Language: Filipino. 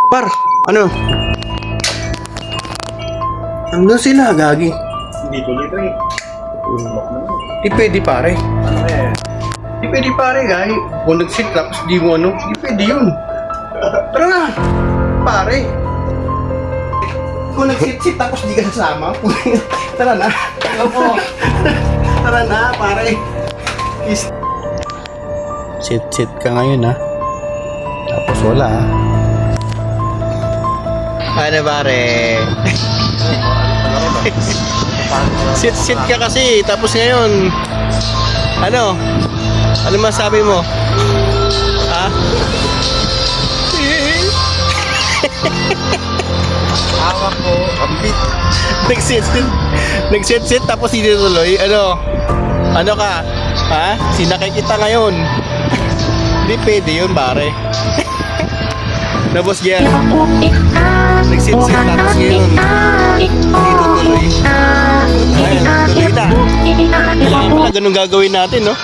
Par, ano? Hanggang sila, gagi. Hindi tuloy ito eh. Di pwede pare. Ano kaya yan? Di pwede pare, gagi. Kung nag-sit tapos di mo ano, di pwede yun. Tara na, pare. Kung nag-sit tapos di ka sasama, tara na. Tara na, pare. Sit ka ngayon ha. Tapos wala ha. Ano pare? Sit ka kasi, tapos ngayon ano masabi mo? Ha? Awa ko. Ambit. Nagsit tapos hindi tuloy. Ano ka? Ha? Sinakay kita ngayon. Hindi pwede yun pare. Na boss Gian. Nagsit tapos ngayon hindi tuloy. Ayun, tuloy na. Kaya pala ganun gagawin natin, no?